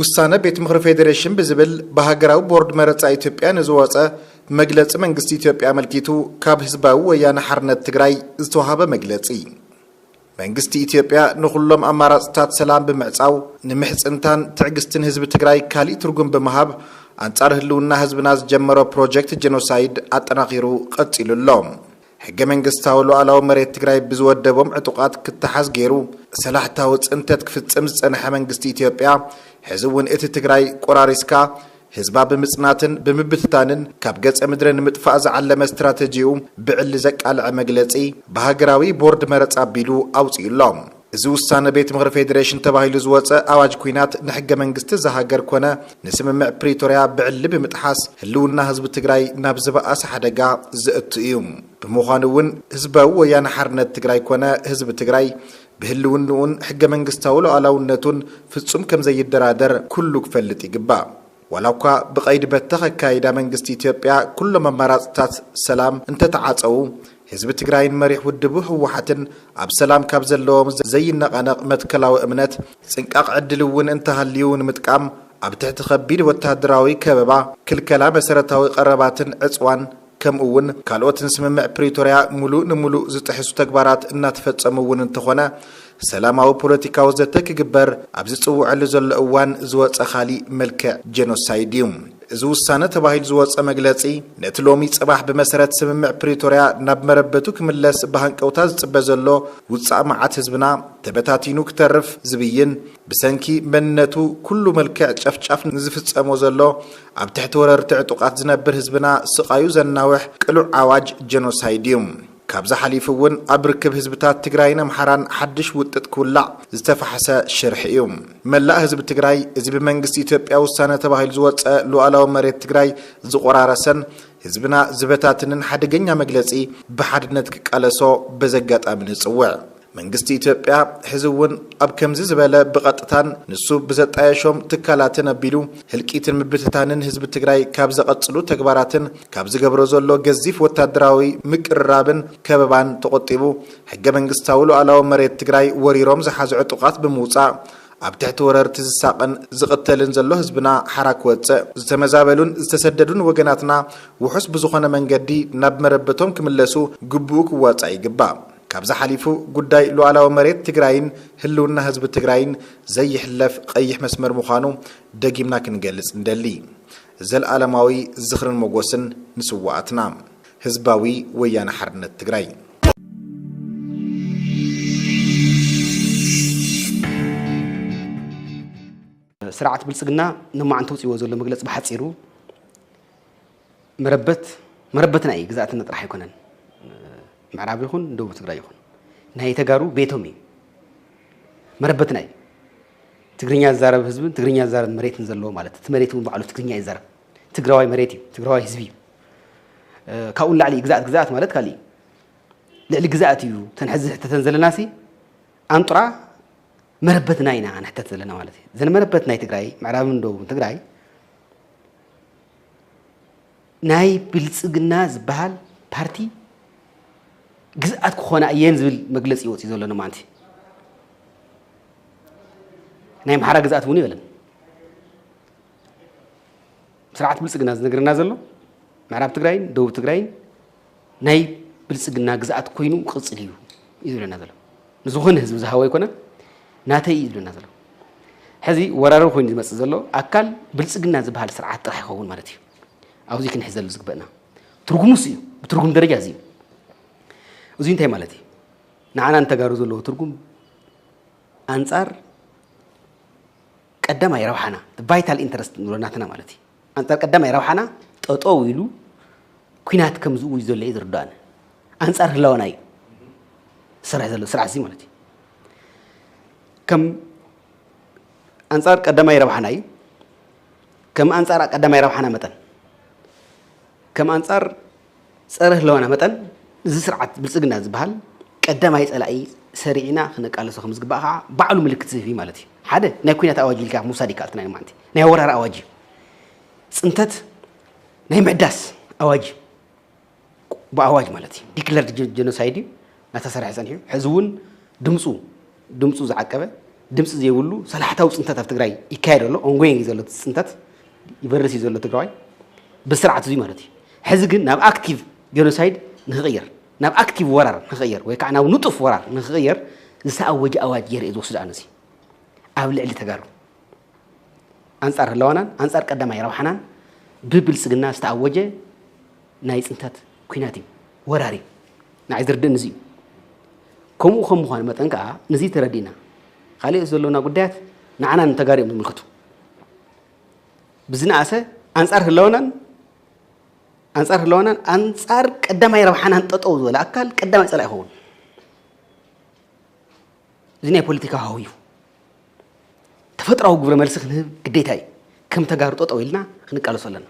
ውሳነ ቤት ምክር ፌዴሬሽን ብዝብል በሀገራዊ ቦርድ መረጻ ኢትዮጵያ ንዝወፀ መግለጽ መንግስት ኢትዮጵያ መልኪቱ ካብ ህዝባዊ ወያነ ሓርነት ትግራይ ዝተዋሃበ መግለጺ መንግስት ኢትዮጵያ ንኹሎም አማራጽታት ሰላም ብምዕጻው ንምሕጽንታን ትዕግስትን ህዝብ ትግራይ ካሊ ትርጉም በመሃብ አንጻር ህልውና ህዝብና ዝጀመረ ፕሮጀክት ጄኖሳይድ አጠናኺሩ ቀጽሉሎም ሕገ መንግስታዊ ሉዓላዊ መሬት ትግራይ ብዝወደቦም ዕጡቃት ክትሓዝ ገይሩ ሰላሕታዊ ጽንተት ክፍጽም ዝጸንሐ መንግስት ኢትዮጵያ ሕዝውን እቲ ትግራይ ቆራሪስካ ህዝባ ብምጽናትን ብምብትታንን ካብ ገጸ ምድሪ ንምጥፋእ ዝዓለመ ስትራቴጂኡ ብዕሊ ዘቃልዐ መግለጺ በሃገራዊ ቦርድ መረጻ አቢሉ አውጽኢሎም እዚ ውሳነ ቤት ምክር ፌዴሬሽን ተባሂሉ ዝወፀ አዋጅ ኩናት ንሕገ መንግስቲ ዝሃገር ኮነ ንስምምዕ ፕሪቶሪያ ብዕሊ ብምጥሓስ ህልውና ህዝቢ ትግራይ ናብ ዝበኣሰ ሓደጋ ዝእቱ እዩ ብምዃኑ እውን ህዝባዊ ወያነ ሓርነት ትግራይ ኮነ ህዝቢ ትግራይ ብህልውንኡን ሕገ መንግስታዊ ሉዓላውነቱን ፍጹም ከም ዘይደራደር ኩሉ ክፈልጥ ይግባእ ወላኳ ብቀይድ በተኸ ካይዳ መንግስት ኢትዮጵያ ኩሎም አማራጽታት ሰላም እንተተዓጸው ህዝብ ትግራይን መሪሕ ውድቡ ህወሓትን ኣብ ሰላም ካብ ዘለዎም ዘይነቐነቕ መትከላዊ እምነት ጽንቃቕ ዕድልውን እንተሃልዩውን ምጥቃም ኣብ ትሕቲ ከቢድ ወታደራዊ ከበባ ክልከላ መሰረታዊ ቀረባትን ዕጽዋን ከምኡውን ካልኦትን ስምምዕ ፕሪቶሪያ ሙሉእ ንሙሉእ ዝጥሕሱ ተግባራት እናተፈጸሙውን እንተኾነ ሰላማዊ ፖለቲካዊ ዘተ ክግበር ኣብ ዝጽውዐሉ ዘሎ እዋን ዝወፀ ኻሊእ መልክዕ ጄኖሳይድ እዩ እዚ ውሳነ ተባሂሉ ዝወፀ መግለጺ ነቲ ሎሚ ጽባሕ ብመሰረት ስምምዕ ፕሪቶሪያ ናብ መረበቱ ክምለስ ብሃንቀውታ ዝጽበ ዘሎ ውፃእ መዓት ህዝብና ተበታቲኑ ክተርፍ ዝብይን ብሰንኪ መንነቱ ኩሉ መልክዕ ጨፍጫፍ ንዝፍጸሞ ዘሎ ኣብ ትሕቲ ወረርቲ ዕጡቃት ዝነብር ህዝብና ስቃዩ ዘናውሕ ቅሉዕ አዋጅ ጄኖሳይድ እዩ ካብዛ ሓሊፉ እውን ኣብ ርክብ ህዝብታት ትግራይን አምሓራን ሓድሽ ውጥጥ ክውላዕ ዝተፋሓሰ ሽርሕ እዩ መላእ ህዝቢ ትግራይ እዚ ብመንግስቲ ኢትዮጵያ ውሳነ ተባሂሉ ዝወፀ ሉዓላዊ መሬት ትግራይ ዝቆራረሰን ህዝብና ዝበታትንን ሓደገኛ መግለጺ ብሓድነት ክቃለሶ በዘጋጣሚ ንጽውዕ መንግስቲ ኢትዮጵያ ህዝውን ኣብ ከምዚ ዝበለ ብቐጥታን ንሱ ብዘጣየሾም ትካላትን አቢሉ ህልቂትን ምብትታንን ህዝቢ ትግራይ ካብ ዘቐጽሉ ተግባራትን ካብ ዝገብሮ ዘሎ ገዚፍ ወታደራዊ ምቅርራብን ከበባን ተቆጢቡ ሕገ መንግስታዊ ሉዓላዊ መሬት ትግራይ ወሪሮም ዝሓዙ ዕጡቃት ብምውፃእ ኣብ ትሕቲ ወረርቲ ዝሳቕን ዝቕተልን ዘሎ ህዝብና ሓራክ ወፅእ ዝተመዛበሉን ዝተሰደዱን ወገናትና ውሑስ ብዝኾነ መንገዲ ናብ መረበቶም ክምለሱ ግቡእ ክዋጻእ ይግባእ ካብዛ ሓሊፉ ጉዳይ ሉዓላዊ መሬት ትግራይን ህልውና ህዝቢ ትግራይን ዘይሕለፍ ቀይሕ መስመር ምዃኑ ደጊምና ክንገልጽ እንደሊ ዘለዓለማዊ ዝኽርን ሞጎስን ንስዋዕትና ህዝባዊ ወያነ ሓርነት ትግራይ ስርዓት ብልጽግና ንማዓንተ ውፅይዎ ዘሎ መግለጽ ብሓጺሩ መረበትና እዩ ግዛእትና ጥራሕ ኣይኮነን ምዕራብ ይኹን ደቡብ ትግራይ ይኹን ናይ ተጋሩ ቤቶም እዩ መረበትና እዩ ትግርኛ ዝዛረብ ህዝብን ትግርኛ ዝዛረብ መሬትን ዘለዎ ማለት እቲ መሬት እውን ባዕሉ ትግርኛ ይዛረብ ትግራዋይ መሬት እዩ ትግራዋይ ህዝቢ እዩ ካብኡ ላዕሊ ግዛኣት ማለት ካሊ ልዕሊ ግዛኣት እዩ ተንሕዚ ሕተተን ዘለናሲ አንጥራ መረበትና ኢና ንሕተት ዘለና ማለት እዩ ዘን መረበት ናይ ትግራይ ምዕራብን ደቡብን ትግራይ ናይ ብልጽግና ዝበሃል ፓርቲ ግዛኣት ክኾና እየን ዝብል መግለጺ ይወጽእ ዘሎና ማለት ናይ አምሓራ ግዛኣት እውን ይበለን ስርዓት ብልጽግና ዝነገረና ዘሎ ምዕራብ ትግራይን ደቡብ ትግራይን ናይ ብልጽግና ግዛኣት ኮይኑ ቅጽል እዩ ይብለና ዘሎ ንዝኾነ ህዝቢ ዝሃወ ይኮነ ናተይ ይብለና ዘሎ ሕዚ ወራሪ ኮይኑ ዝመጽእ ዘሎ ኣካል ብልጽግና ዝበሃል ስርዓት ጥራሕ ይኸውን ማለት እዩ ኣብዚ ክንሕዘሉ ዝግበአና ትርጉሙስ እዩ ብትርጉም ደረጃ እዚ እዚ እንታይ ማለት እዩ ንዓና እንተጋሩ ዘለዎ ትርጉም አንጻር ቀዳማይ ረብሓና ቫይታል ኢንተረስት ንብለናትና ማለት እዩ አንጻር ቀዳማይ ረብሓና ጠጠው ኢሉ ኩናት ከም ዝውይ ዘሎ እዩ ዝርዳእና አንጻር ህላወና እዩ ስራሕ ዘሎ ስራሕ እዚ ማለት እዩ ከም አንጻር ቀዳማይ ረብሓና እዩ ከም አንጻር ቀዳማይ ረብሓና መጠን ከም አንጻር ፀረ ህላወና መጠን እዚ ስርዓት ብልጽግና ዝበሃል ቀዳማይ ጸላኢ ሰሪዕና ክነቃለሶ ከም ዝግባእ ከዓ ባዕሉ ምልክት ዝህብ ማለት እዩ ሓደ ናይ ኩናት አዋጅ ኢልካ ሙሳድ ይካልትና ማለት ናይ ወራር አዋጅ ጽንተት ናይ ምዕዳስ አዋጅ ብአዋጅ ማለት እዩ ዲክለርድ ጄኖሳይድ ናተሰርሐ ጸኒሑ ሕዚ እውን ድምፁ ዝዓቀበ ድምፂ ዘይብሉ ሰላሕታዊ ፅንተት ኣብ ትግራይ ይካየድ ኣሎ ኦንጎይንግ ዘሎ ፅንተት ይበርስ ዘሎ ትግራይ ብስርዓት እዚ ማለት እዩ ሕዚ ግን ናብ ኣክቲቭ ጄኖሳይድ ንኽቕየር ናብ ኣክቲቭ ወራር ንኽቕየር ወይ ከዓ ናብ ንጡፍ ወራር ንኽቕየር ዝተኣወጀ ኣዋጅ የርኢ ዝወስድ ኣነሲ ኣብ ልዕሊ ተጋሩ ኣንጻር ህላዋናን ኣንጻር ቀዳማይ ረብሓናን ብብልፅግና ዝተኣወጀ ናይ ፅንተት ኩናት እዩ ወራሪ ንዓይ ዝርድእ ንዚ እዩ ከምኡ ከም ምዃኑ መጠን ከዓ ነዚ ተረዲእና ካልእ ዘለውና ጉዳያት ንዓና ንተጋሪኦም ዝምልክቱ ብዝነኣሰ ኣንጻር ህላዋናን ኣንጻር ቀዳማይ ረብሓናን ጠጠው ዝበለ ኣካል ቀዳማይ ፀላእ ይኸውን እዚ ናይ ፖለቲካ ሃው እዩ ተፈጥራዊ ግብረ መልሲ ክንህብ ግዴታ እዩ ከም ተጋሩ ጠጠው ኢልና ክንቃለሶ ኣለና